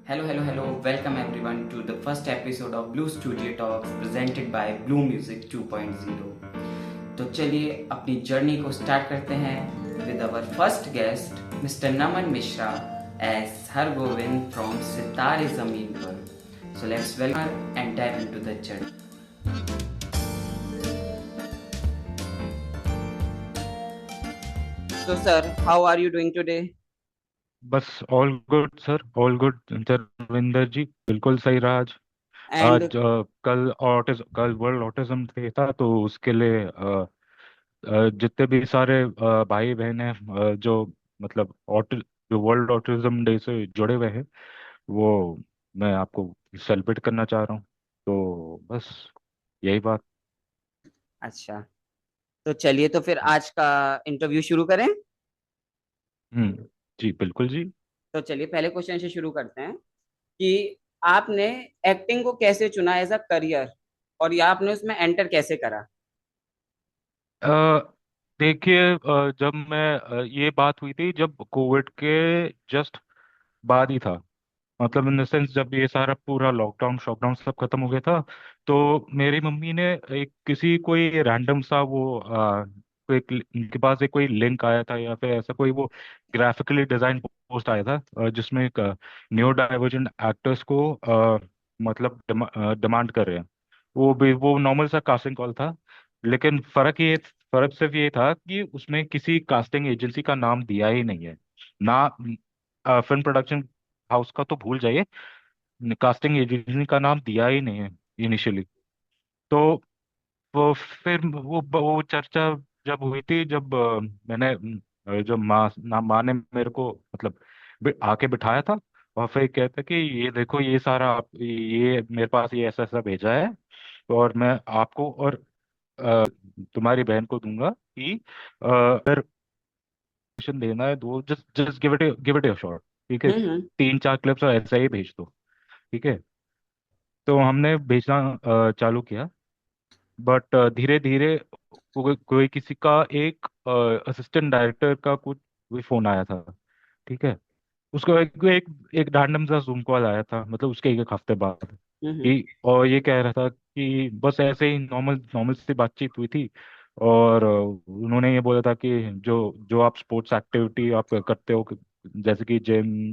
Hello, hello, hello. Welcome everyone to the first episode of Blue Studio Talks presented by Blue Music 2.0. तो चलिए अपनी journey को start करते हैं with our first guest mister Naman Mishra as Hargovind from Sitare Zameen पर. So let's welcome and dive into the journey. So sir, how are you doing today? बस all good sir, all good Dharmendra ji, बिल्कुल सही रहा आज. And कल वर्ल्ड ऑटिज्म डे था, तो उसके लिए जितने भी सारे भाई बहन हैं, जो मतलब जो वर्ल्ड ऑटिज्म डे से जुड़े हुए हैं, वो मैं आपको सेलिब्रेट करना चाह रहा हूँ. तो बस यही बात. अच्छा, तो चलिए तो फिर आज का इंटरव्यू शुरू करें. जी बिल्कुल जी. तो चलिए पहले क्वेश्चन से शुरू करते हैं कि आपने एक्टिंग को कैसे चुना एज अ करियर और या आपने उसमें एंटर कैसे करा. अ, देखिए, जब मैं ये बात हुई थी जब कोविड के जस्ट बाद ही था. मतलब इन द सेंस जब ये सारा पूरा लॉकडाउन शॉकडाउन सब खत्म हो गया था, तो मेरी मम्मी ने एक किसी कोई रैंडम सा वो कोई उनके पास एक कोई लिंक आया था, या फिर ऐसा कोई वो ग्राफिकली डिजाइन पोस्ट आया था, जिसमें एक न्यू डाइवर्जेंट एक्टर्स को मतलब डिमांड कर रहे हैं. वो भी वो नॉर्मल सा कास्टिंग कॉल था. लेकिन फर्क सिर्फ ये था कि उसमें किसी कास्टिंग एजेंसी का नाम दिया ही नहीं है ना. फिल्म प्रोडक्शन हाउस का तो भूल जाइए, कास्टिंग एजेंसी का नाम दिया ही नहीं है इनिशियली. तो वो फिर वो चर्चा जब हुई थी, जब मैंने जब माँ ने मेरे को मतलब आके बिठाया था, और फिर कहता कि ये देखो, ये सारा ये मेरे पास ये ऐसा ऐसा भेजा है, और मैं आपको और तुम्हारी बहन को दूंगा कि अगर ऑडिशन देना है तो just just give it a shot. ठीक है, हम्म. 3-4 क्लिप्स ऐसा ही भेज दो. ठीक है. तो हमने भेजना चालू किया. बट धीरे धीरे कोई किसी का एक असिस्टेंट डायरेक्टर का कुछ भी फोन आया था. ठीक है. उसको एक एक रैंडम सा जूम कॉल आया था, मतलब उसके एक हफ्ते बाद. हम्म. कि और ये कह रहा था कि बस ऐसे ही नॉर्मल नॉर्मल सी बातचीत हुई थी, और उन्होंने ये बोला था कि जो जो आप स्पोर्ट्स एक्टिविटी आप करते हो, जैसे कि जिम,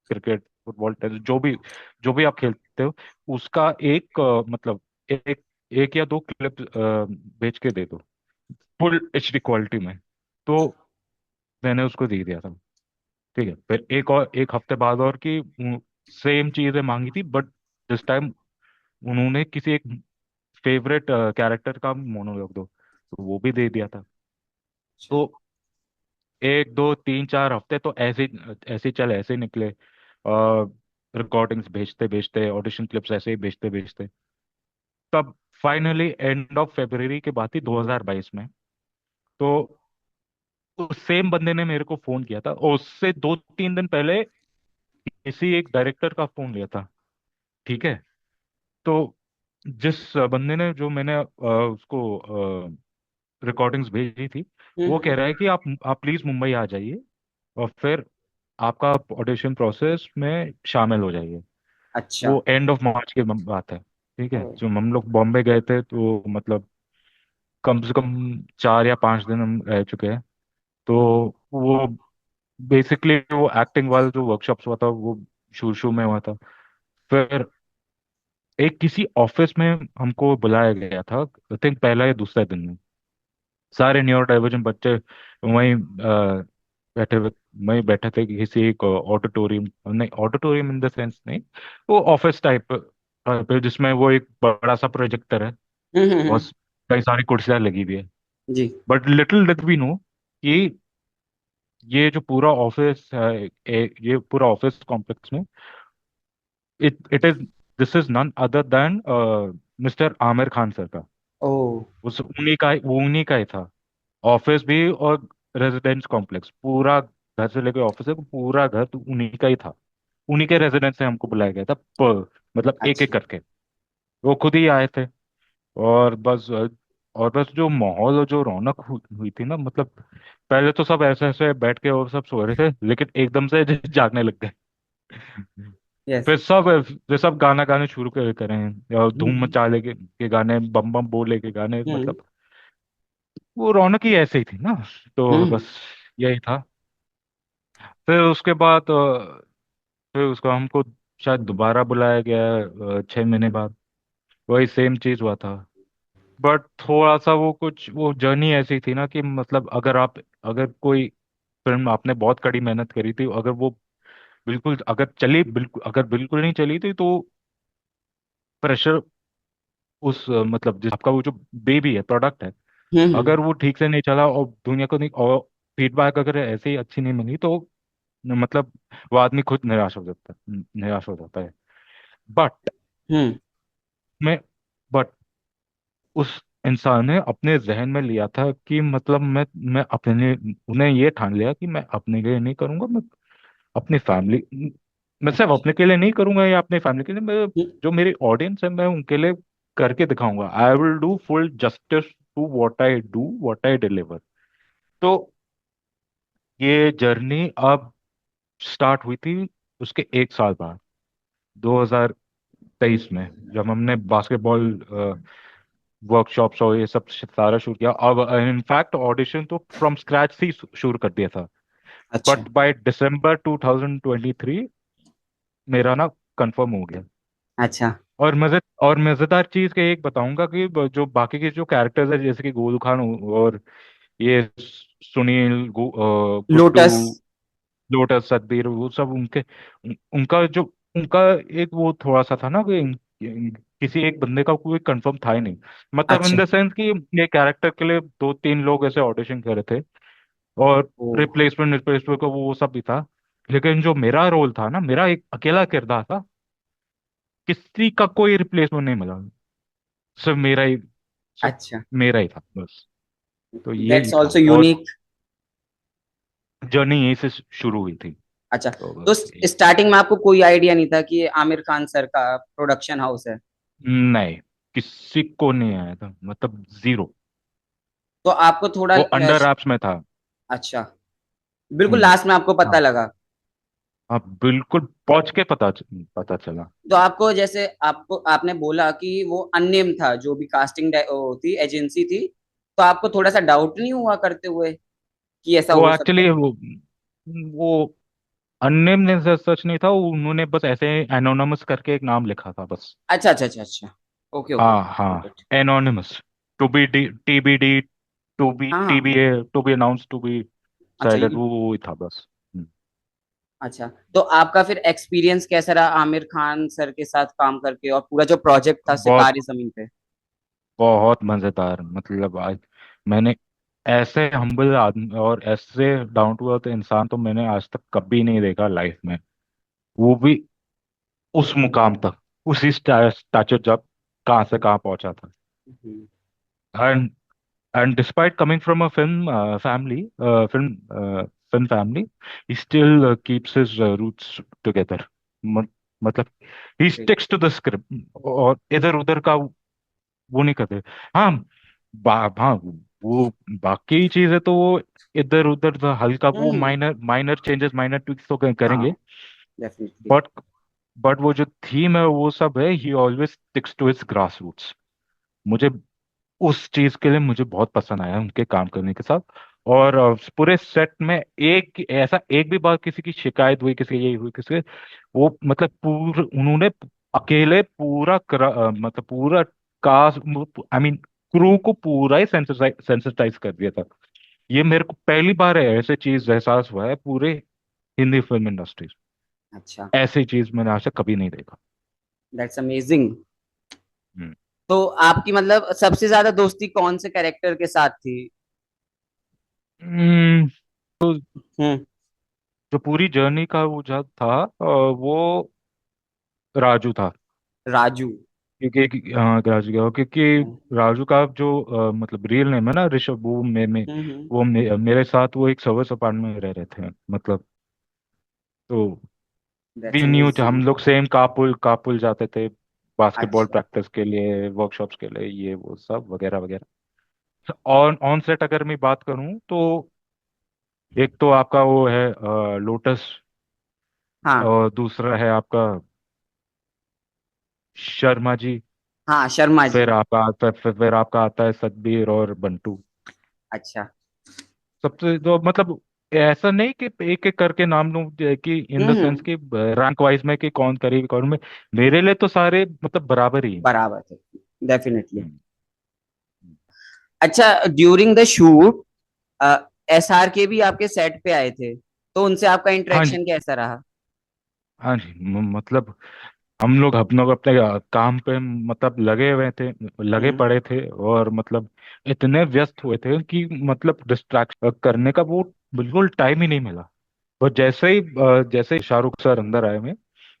क्रिकेट, फुटबॉल, टेनिस, जो भी आप खेलते हो, उसका एक मतलब एक एक या दो क्लिप बेच के दे दो, फुल एचडी क्वालिटी में. तो मैंने उसको दे दिया था. ठीक है. फिर एक हफ्ते बाद और की सेम चीजें मांगी थी, बट दिस टाइम उन्होंने किसी एक फेवरेट कैरेक्टर का मोनोलॉग दो, तो वो भी दे दिया था. अच्छा. तो 1-2-3-4 हफ्ते तो ऐसे ही चले, ऐसे ही निकले. रिकॉर्डिंग्स भेजते भेजते, ऑडिशन क्लिप्स ऐसे ही भेजते भेजते, तब फाइनली एंड ऑफ फेब्रुवरी की बात थी 2022 में. तो उस सेम बंदे ने मेरे को फोन किया था, और उससे 2-3 दिन पहले किसी एक डायरेक्टर का फोन लिया था. ठीक है. तो जिस बंदे ने जो मैंने उसको रिकॉर्डिंग्स भेजी थी, वो कह हम्म. रहा है कि आप प्लीज मुंबई आ जाइए, और फिर आपका ऑडिशन प्रोसेस में शामिल हो जाइए. अच्छा. वो एंड ऑफ मार्च की बात है. ठीक ओ. है. जो हम लोग बॉम्बे गए थे, तो मतलब कम से कम 4 या 5 दिन हम रह चुके हैं. तो वो बेसिकली वो एक्टिंग वाला जो वर्कशॉप्स हुआ था, वो शुरू शुरू में हुआ था. फिर एक किसी ऑफिस में हमको बुलाया गया था, आई थिंक पहला या दूसरा दिन में. सारे न्यूरो डाइवर्जन बच्चे वहीं बैठे हुए वहीं बैठे थे किसी एक ऑडिटोरियम, नहीं ऑडिटोरियम इन द सेंस नहीं, वो ऑफिस टाइप पे, जिसमें वो एक बड़ा सा प्रोजेक्टर है, और हम्म. कई सारी कुर्सियां लगी हुई है. जी. But little did we know कि ये जो पूरा ऑफिस है, ये पूरा ऑफिस कॉम्प्लेक्स में, it is this is none other than mister Aamir Khan sir का. ओ. वो उन्हीं का ही था. ऑफिस भी और रेजिडेंस कॉम्प्लेक्स पूरा, घर से लेकर ऑफिस है पूरा घर तो उन्हीं का ही था. उन्हीं के रेजिडेंस से हमको बुलाया गया था, मतलब एक एक अच्छा. करके. वो खुद ही आए थे. और बस जो माहौल और जो रौनक हुई थी ना, मतलब पहले तो सब ऐसे ऐसे बैठ के और सब सो रहे थे, लेकिन एकदम से जागने लग गए. यस। फिर सब फिर सब गाना गाने शुरू करें और धूम हम्म। मचा ले के गाने, बम बम बोले के गाने, हम्म। मतलब वो रौनक ही ऐसे ही थी ना। तो हम्म। बस यही था। फिर उसके बाद फिर उसको हमको शायद दोबारा बुलाया गया 6 महीने बाद। वही सेम चीज हुआ था। बट थोड़ा सा वो कुछ वो जर्नी ऐसी थी ना कि मतलब अगर कोई फिल्म आपने बहुत कड़ी मेहनत करी थी, अगर वो अगर बिल्कुल नहीं चली थी, तो प्रेशर मतलब जिस आपका वो जो बेबी है, प्रोडक्ट है, हम्म। अगर वो ठीक से नहीं चला और दुनिया को नहीं, और फीडबैक अगर ऐसे ही अच्छी नहीं मिली, तो मतलब वो आदमी खुद निराश हो जाता है। बट हम्म। मैं बट उस इंसान ने अपने जहन में लिया था कि मतलब मैं अपने लिए, उन्हें ये ठान लिया कि मैं अपने लिए नहीं करूंगा, मैं अपनी फैमिली, मैं सिर्फ अच्छा। अपने के लिए नहीं करूंगा या अपने फैमिली के लिए, मैं हम्म। जो मेरी ऑडियंस है मैं उनके लिए करके दिखाऊंगा। I will do full justice to what I deliver. तो ये जर्नी अब स्टार्ट हुई थी उसके 1 साल बाद, 2023 में, जब हमने बास्केटबॉल वर्कशॉप्स और ये सब सारा शुरू किया। अब इनफैक्ट ऑडिशन तो फ्रॉम स्क्रैच से ही शुरू कर दिया था। अच्छा। बट बाय दिसंबर 2023 मेरा ना कंफर्म हो गया। अच्छा। और मजेदार चीज के एक बताऊंगा कि जो बाकी के जो कैरेक्टर्स है, जैसे कि गोलू खान और ये सुनील गुड्डू, लोटस। लोटस, सतबीर, वो सब उनका जो उनका एक वो थोड़ा सा था ना कि किसी एक बंदे का कोई कंफर्म था ही नहीं। मतलब इन अच्छा। द सेंस कि ये कैरेक्टर के लिए 2-3 लोग ऐसे ऑडिशन कर रहे थे, और ओ। रिप्लेसमेंट रिप्लेसमेंट का वो सब भी था। लेकिन जो मेरा रोल था ना, मेरा एक अकेला किरदार था, किसी का कोई रिप्लेसमेंट नहीं मिला, सिर्फ सिर्फ अच्छा। मेरा ही था बस। तो दैट्स यही था, ऑल्सो और यूनिक। जर्नी यहीं से शुरू हुई थी। अच्छा। तो तो बस यही। स्टार्टिंग में आपको कोई आइडिया नहीं था कि ये आमिर खान सर का प्रोडक्शन हाउस है? नहीं, किसी को नहीं आया था, मतलब जीरो। तो आपको थोड़ा वो अंडर रैप्स में था। अच्छा, बिल्कुल हम्म। लास्ट में आपको पता हाँ लगा? हाँ, बिल्कुल पहुंच के पता चला। तो आपको जैसे आपको आपने बोला कि वो अननेम था, जो भी कास्टिंग होती एजेंसी थी, तो आपको थोड़ा सा डाउट नहीं हुआ करते हुए कि ऐसा वो हो सकता एक्चुअली है? वो अननेम ने सच नहीं था, उन्होंने बस ऐसे एनोनमस करके एक नाम लिखा था बस। अच्छा अच्छा अच्छा अच्छा। Okay okay. हाँ हाँ, एनोनिमस, TBD, हाँ हाँ। TBA, to be announced, to be अच्छा साइलेंट, ये। वो ही था बस। अच्छा, तो आपका फिर एक्सपीरियंस कैसा रहा आमिर खान सर के साथ काम करके, और पूरा जो प्रोजेक्ट था बहुत सितारे जमीन पे? बहुत मजेदार, मतलब आज मैंने ऐसे हम्बल आदमी और ऐसे डाउन टू अर्थ इंसान तो मैंने आज तक कभी नहीं देखा लाइफ में। वो भी उस मुकाम तक, उसी स्टैचर, जब कहाँ से कहाँ पहुंचा था। Hmm. And and despite coming from a film family, he still keeps his roots together। मतलब he Great. sticks to the script, और इधर उधर का वो नहीं करते। हाँ, हाँ, वो बाकी चीजें तो वो इधर उधर हल्का वो hmm. Minor minor changes, minor tweaks तो करेंगे। हाँ, डेफिनेटली। बट बट वो जो थीम है वो सब है, ही always sticks to his grass roots. मुझे उस चीज के लिए मुझे बहुत पसंद आया उनके काम करने के साथ। और पूरे सेट में एक भी बार किसी की शिकायत हुई, किसी ये हुई, किसी वो मतलब उन्होंने अकेले मतलब पूरा कास्ट, आई मीन क्रू को पूरा ही सेंसिटाइज कर दिया था। ये मेरे को पहली बार है ऐसे चीज एहसास हुआ है पूरे हिंदी फिल्म इंडस्ट्री। अच्छा। ऐसी चीज मैंने आज तक कभी नहीं देखा। That's amazing. हम्म। तो आपकी मतलब सबसे ज्यादा दोस्ती कौन से कैरेक्टर के साथ थी? हम्म, हम्म। जो पूरी जर्नी का वो जो था वो राजू था। राजू। हाँ, राजू का, क्योंकि हम्म। राजू का जो मतलब रियल नेम है ना, ऋषभ, वो हम्म। मेरे साथ वो एक सर्विस अपार्टमेंट में रह रहे थे, मतलब। तो दैट्स वी न्यू, अमेजिंग। हम लोग सेम कापुल कापुल जाते थे बास्केटबॉल अच्छा। प्रैक्टिस के लिए, वर्कशॉप्स के लिए, ये वो सब वगैरह वगैरह। ऑन ऑन सेट अगर मैं बात करूं तो एक तो आपका वो है लोटस, हाँ। और दूसरा है आपका शर्मा जी। हाँ, शर्मा जी। फिर आपका आता है सतबीर और बंटू। अच्छा। सबसे तो मतलब ऐसा नहीं कि एक एक करके नाम लूं, कि इन द सेंस हम्म। कि रैंक वाइज में कि कौन करीब कौन में। मेरे लिए तो सारे मतलब बराबर ही हैं। बराबर थे। डेफिनेटली। हम्म। अच्छा, ड्यूरिंग द शूट SR के भी आपके सेट पे आए थे, तो उनसे आपका हाँ जी। इंटरेक्शन कैसा रहा? हाँ जी। मतलब हम लोग अपने काम पे मतलब लगे हुए थे, लगे हम्म। पड़े थे, और मतलब इतने व्यस्त हुए थे कि मतलब डिस्ट्रैक्ट करने का वो बिल्कुल टाइम ही नहीं मिला। और जैसे ही शाहरुख सर अंदर आए हुए,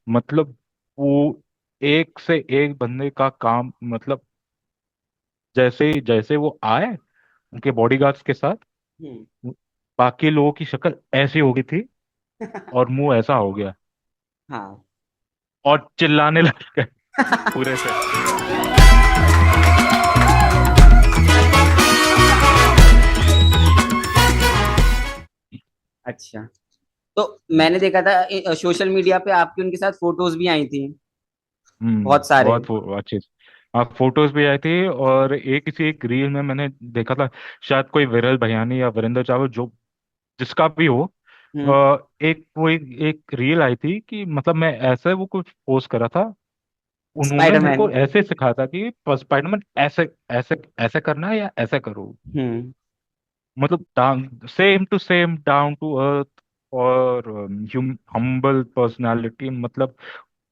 मतलब वो एक से एक बंदे का काम, मतलब जैसे जैसे वो आए उनके बॉडीगार्ड्स के साथ, हम्म। बाकी लोगों की शक्ल ऐसी हो गई थी और मुंह ऐसा हो गया हाँ। और चिल्लाने लग गए पूरे सेट पे। अच्छा, तो मैंने देखा था सोशल मीडिया पे आपकी उनके साथ फोटोज भी आई थी, बहुत सारे। अच्छे से। हाँ, फोटोज भी आई थी, और किसी एक रील में मैंने देखा था, शायद कोई विरल भयानी या वीरेंद्र चावल, जो जिसका भी हो। हम्म। एक रील आई थी कि मतलब मैं ऐसे वो कुछ पोस्ट करा था। उन्होंने मेरे स्पाइडरमैन। को ऐसे सिखाया था कि स्पाइडरमैन ऐसे ऐसे ऐसे करना है या ऐसे करो। हम्म। मतलब same to same, down to earth, और हम्बल पर्सनालिटी, मतलब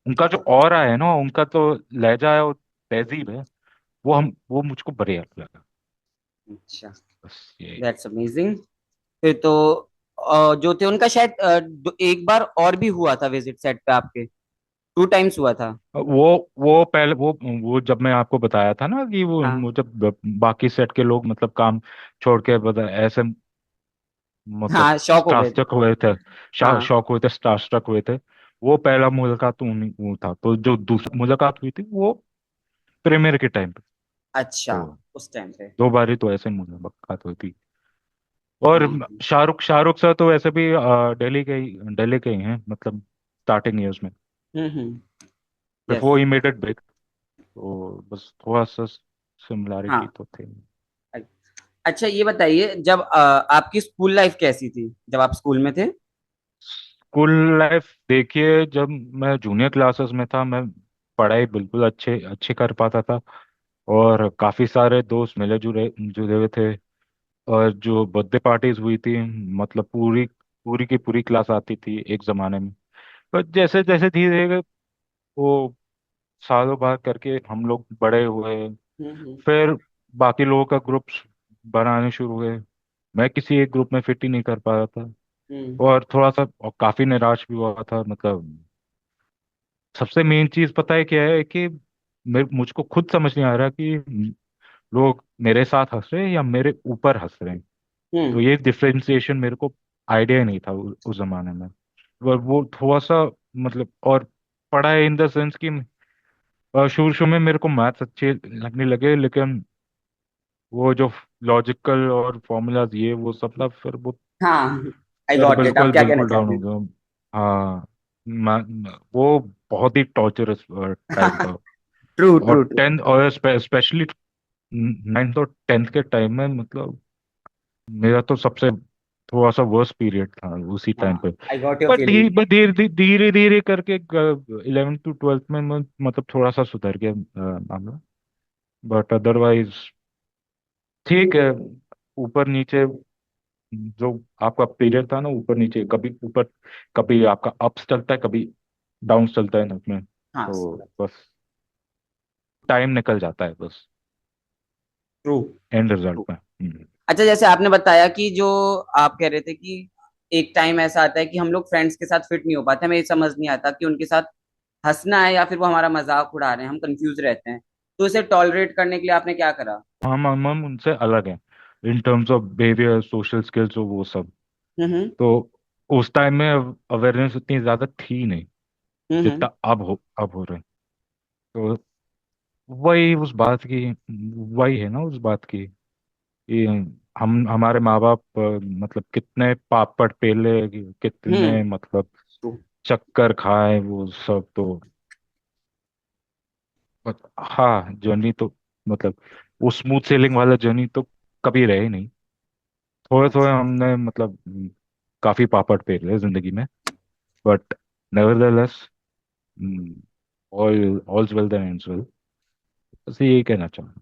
उनका जो ऑरा है ना, उनका तो लहजा है और तहजीब है, वो मुझको बढ़िया लगा। अच्छा, बस ये। That's amazing. फिर तो जो थे उनका शायद एक बार और भी हुआ था विजिट सेट पे आपके, 2 टाइम्स हुआ था। वो पहले वो जब मैं आपको बताया था ना कि हाँ। वो जब बाकी सेट के लोग मतलब काम छोड़ के ऐसे मतलब हाँ, शौक हो गए थे। स्टारस्ट्रक हुए थे, हाँ। शौक हुए थे, स्टारस्ट्रक हुए थे। वो पहला मुलाकात वो था। तो जो दूसरी मुलाकात हुई थी वो प्रीमियर के टाइम पे। अच्छा, तो उस टाइम पे। दो बारी तो ऐसे मुलाकात हुई थी। और हम्म। शाहरुख सर तो वैसे भी दिल्ली के ही हैं, मतलब स्टार्टिंग ईयर्स में, hmm. Yes. Before he made it big. तो बस थोड़ा सा सिमिलैरिटी हाँ। तो थे। अच्छा, ये बताइए, जब आपकी स्कूल लाइफ कैसी थी जब आप स्कूल में थे? स्कूल लाइफ देखिए, जब मैं जूनियर क्लासेस में था, मैं पढ़ाई बिल्कुल अच्छे अच्छे कर पाता था, और काफी सारे दोस्त मिले जुले जुड़े हुए थे। और जो बर्थडे पार्टीज हुई थी, मतलब पूरी पूरी की पूरी क्लास आती थी एक जमाने में। पर जैसे जैसे धीरे धीरे वो सालों बाद करके हम लोग बड़े हुए, हम्म। फिर बाकी लोगों का ग्रुप्स बनाने शुरू हुए। मैं किसी एक ग्रुप में फिट ही नहीं कर पा रहा था, हम्म। और थोड़ा सा और काफी निराश भी हुआ था। मतलब सबसे मेन चीज पता है क्या है कि मुझको खुद समझ नहीं आ रहा कि लोग मेरे साथ हंस रहे हैं या मेरे ऊपर हंस रहे हैं। तो हम्म। ये डिफरेंशिएशन मेरे को आइडिया नहीं था उस जमाने में। और वो थोड़ा सा मतलब, और पढ़ा है इन द सेंस कि शुरू शुरू में मेरे को मैथ्स अच्छे लगने लगे, लेकिन वो जो लॉजिकल और फॉर्मूलाज ये वो सब ना, हाँ, आई फिर गॉट इट, आप बिल्कुल क्या कहना बिल्कुल डाउन चाहते हो हैं? गया। हाँ। वो बहुत ही टॉर्चरस टाइम था। ट्रू, और ट्रू, ट्रू। टेंथ, और स्पेशली नाइन्थ और टेंथ के टाइम में, मतलब मेरा तो सबसे थोड़ा सा वर्स्ट पीरियड था उसी टाइम हाँ, पे। आई गॉट योर पर फीलिंग। धीरे धीरे धीरे करके 11th to 12th में मतलब थोड़ा सा सुधर गया मामला। बट अदरवाइज ठीक है। ऊपर नीचे जो आपका पीरियड था ना, ऊपर नीचे, कभी ऊपर कभी आपका अप्स चलता है, कभी डाउन चलता है उसमें। हाँ, तो बस टाइम निकल जाता है बस ट्रू। एंड रिजल्ट में। अच्छा, जैसे आपने बताया कि जो आप कह रहे थे कि एक टाइम ऐसा आता है कि हम लोग फ्रेंड्स के साथ फिट नहीं हो पाते, हमें ये समझ नहीं आता कि उनके साथ हंसना है या फिर वो हमारा मजाक उड़ा रहे हैं, हम कंफ्यूज रहते हैं। तो इसे टॉलरेट करने के लिए आपने क्या करा? हम उनसे अलग हैं in terms of behaviour, social skills और वो सब। हम्म। तो उस टाइम में अवेयरनेस उतनी ज्यादा थी नहीं हम्म। जितना अब हो रहे हैं। तो वही उस बात की वही है ना उस बात की कि हम हमारे माँ बाप मतलब कितने पापड़ पेले, हम्म। कितने मतलब चक्कर खाए वो सब। तो हाँ, जर्नी तो मतलब वो स्मूथ सेलिंग वाला जर्नी तो कभी रहे ही नहीं। थोड़े थोड़े अच्छा। हमने मतलब काफी पापड़ फेरे हैं जिंदगी में, but nevertheless all all's well that ends well. बस यही कहना चाहूँगा।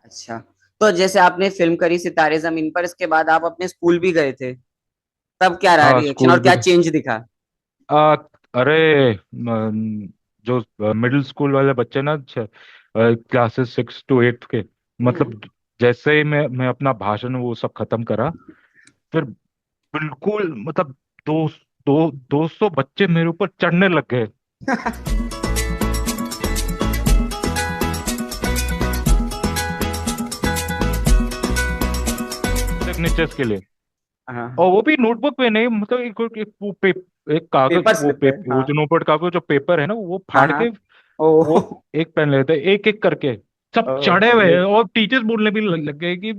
अच्छा, तो जैसे आपने फिल्म करी सितारे जमीन पर, इसके बाद आप अपने स्कूल भी गए थे, तब क्या रहा हाँ, रिएक्शन और स्कूल भी। क्या चेंज दिखा? अरे जो मिडिल स्कूल वाले बच्चे ना, क्लासेस 6 to 8 के, हम्म। मतलब जैसे ही मैं अपना भाषण वो सब खत्म करा, फिर बिल्कुल मतलब दो 200 बच्चे मेरे ऊपर चढ़ने लग गए सिग्नेचर्स के लिए। और हाँ। वो भी नोटबुक पे नहीं, मतलब एक कागज, पेपर स्लिप पे, वो हाँ। जो नोटबुक कागज जो पेपर है ना, वो हाँ फाड़ हाँ। के ओ। वो एक पेन लेते, एक एक करके सब चढ़े हुए हैं। ग्रेट। और टीचर्स बोलने भी लग गए कि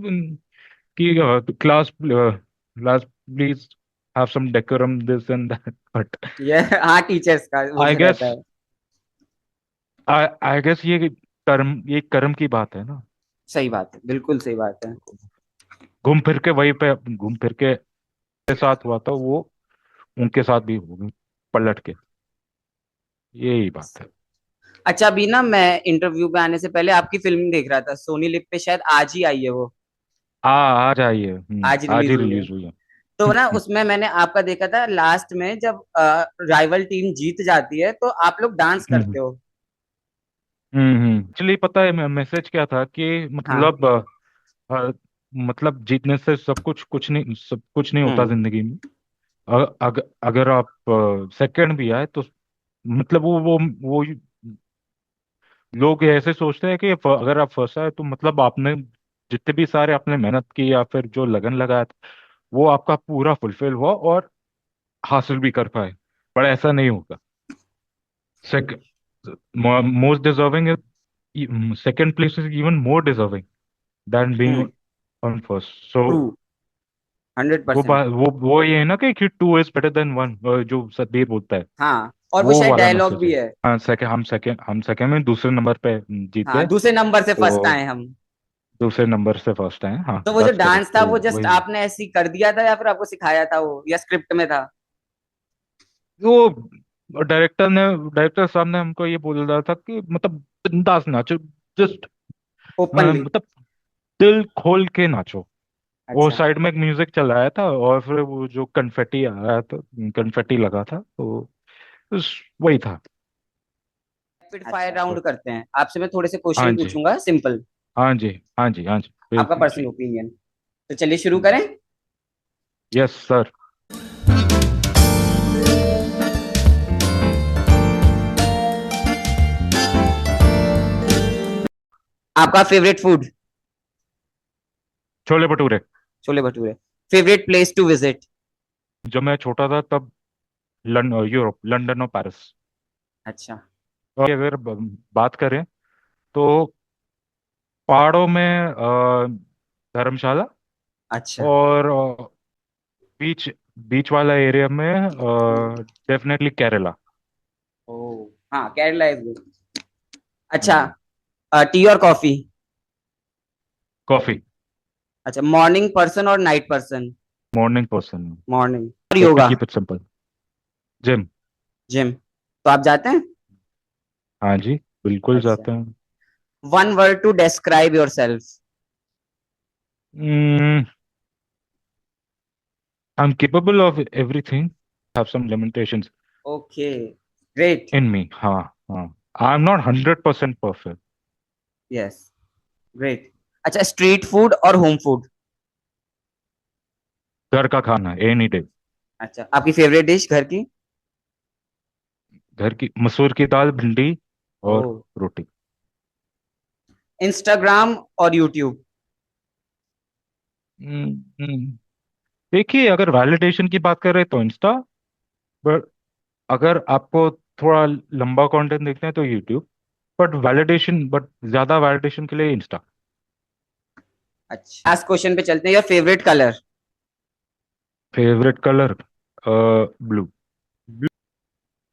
class class please have some decorum this and that, but ये हाँ, टीचर्स का वो आई जो गेस रहता है। आई गेस ये कर्म की बात है ना। सही बात है, बिल्कुल सही बात है। घूम फिर के वहीं पे घूम फिर के मेरे साथ हुआ था वो, उनके साथ भी हो गई पलट के। यही बात है। अच्छा, अभी ना मैं इंटरव्यू पे आने से पहले आपकी फिल्म देख रहा था, सोनी लिव पे, शायद आज ही आई है वो। आ जाइए। आज आज रिलीज ही हुई है। रिलीज हुई है। तो ना उसमें मैंने आपका देखा था लास्ट में, जब राइवल टीम जीत जाती है तो आप लोग डांस करते हो। एक्चुअली पता है मैसेज क्या था कि हाँ। मतलब अ, मतलब जीतने से सब कुछ नहीं होता हम्म। जिंदगी में। अगर आप सेकंड भी आए तो मतलब वो लोग ऐसे सोचते हैं कि अगर आप फंसा है तो मतलब आपने जितने भी सारे आपने मेहनत की या फिर जो लगन लगाया था, वो आपका पूरा फुलफिल हुआ और हासिल भी कर पाए। पर ऐसा नहीं होगा। Most deserving, second place is even more deserving than being hmm. On first. So true. 100%। वो ये है ना कि two is better than one, जो सतबीर बोलता है। हाँ, और वो वो शायद वाला डायलॉग मैसेज भी है। है। हाँ, हम सेकंड में दूसरे नंबर पे हाँ, जीते। दूसरे नंबर से फर्स्ट तो आए हम। दूसरे नंबर से फर्स्ट आए, हाँ तो वो जो दैट्स करेक्ट। डांस था, तो वो जस्ट वही आपने ऐसे ही कर दिया था या फिर आपको सिखाया था वो, या स्क्रिप्ट में था? वो डायरेक्टर साहब ने हमको ये बोल रहा था कि मतलब बिंदास नाचो, जस्ट ओपनली। मतलब दिल खोल के नाचो। वो अच्छा। साइड में एक म्यूजिक चल रहा था और फिर वो जो कन्फेटी आ रहा था, कन्फेटी लगा था, तो वही था। रैपिड फायर राउंड करते हैं, आपसे मैं थोड़े से हाँ क्वेश्चन जी, पूछूंगा, सिंपल। हाँ जी, हाँ जी, हाँ जी, आपका बिल्कुल पर्सनल जी। ओपिनियन। तो चलिए शुरू करें। Yes sir. आपका favourite food? Chole bhature. Chole bhature. Favourite place to visit? जब मैं छोटा था तब यूरोप, लंदन और पेरिस। अच्छा। और अगर बात करें तो पहाड़ों में धर्मशाला, अच्छा। और बीच बीच वाला एरिया में डेफिनेटली केरला। ओ। हाँ, केरला इज गुड। अच्छा। हम्म। टी और कॉफी? कॉफी। अच्छा, मॉर्निंग पर्सन और night person? Morning person. Morning. और let me yoga? Keep it simple. Gym. Gym. तो आप जाते हैं? हाँ जी, बिल्कुल अच्छा। जाते हैं। One word to describe yourself? I am capable of everything, have some limitations okay. Great. In me. हाँ, हाँ। I am not 100% perfect. Yes. Great. अच्छा, स्ट्रीट फूड और होम फूड? घर का खाना एनी डे। अच्छा, आपकी फेवरेट डिश घर की? घर की मसूर की दाल, भिंडी ओ। और रोटी। इंस्टाग्राम और यूट्यूब? हम्म, देखिए, अगर वैलिडेशन की बात करें तो इंस्टा, बट अगर आपको थोड़ा लंबा कंटेंट देखना है तो यूट्यूब, बट ज्यादा वैलिडेशन के लिए इंस्टा। अच्छा, लास्ट क्वेश्चन पे चलते हैं, your favourite colour? Favourite colour blue.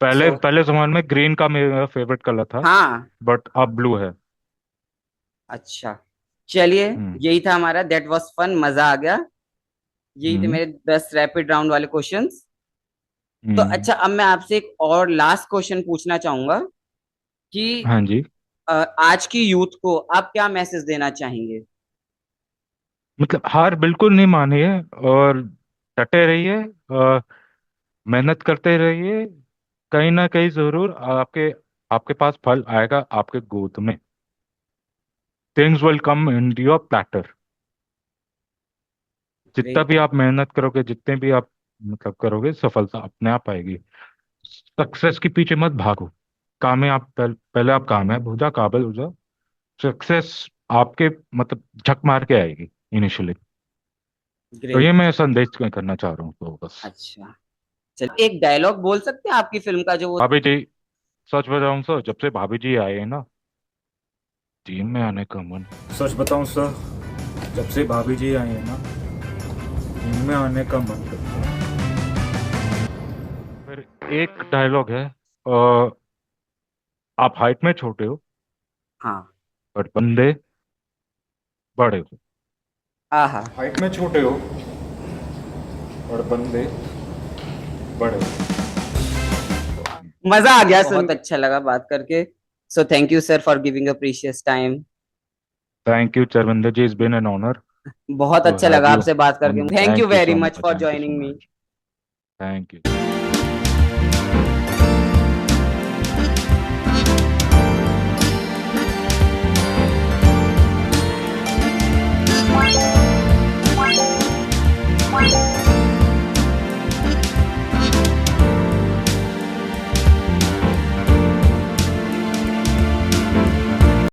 पहले सो पहले जमाने में ग्रीन का मेरा फेवरेट कलर था, हाँ। बट अब ब्लू है। अच्छा, चलिए, हम्म। यही था हमारा, दैट वाज फन, मजा आ गया। यही थे हम्म। मेरे 10 रैपिड राउंड वाले क्वेश्चंस। तो हम्म। अच्छा, अब मैं आपसे एक और लास्ट क्वेश्चन पूछना चाहूंगा कि हाँ जी। आज की यूथ को आप क्या मैसेज देना चाहेंगे? मतलब हार बिल्कुल नहीं मानिए, और डटे रहिए, मेहनत करते रहिए। कहीं ना कहीं जरूर आपके आपके पास फल आएगा आपके गोद में। Things will come in your platter. जितना ग्रेट। भी आप मेहनत करोगे, जितने भी आप मतलब करोगे, सफलता अपने आप आएगी। सक्सेस के पीछे मत भागो। कामयाब पहले आप कामयाब हो जाओ, काबिल हो जाओ। सक्सेस आपके मतलब झक मार के आएगी इनिशियली। तो ये ग्रेट। मैं संदेश करना चाह रहा हूँ तो बस। अच्छा, चलिए, एक डायलॉग बोल सकते हैं आपकी फिल्म का जो वो। भाभी जी, सच बताऊं सर, जब से भाभी जी आए हैं ना, टीम में आने का मन। सच बताऊं सर, जब से भाभी जी आई है ना, इनमें आने का मन करता है। फिर एक डायलॉग है, अ, आप हाइट में छोटे हो, हाँ। बट बंदे बड़े हो। आहा। हाइट में छोटे हो और बंदे बड़े हो। मजा आ गया, बहुत अच्छा लगा बात करके। So thank you sir for giving a precious time. Thank you Charvinder ji, is been an honour बहुत टू अच्छा हैव लगा यू आपसे बात करके। On. Thank you thank you very so much much, for thank you so joining me. Much. Thank you.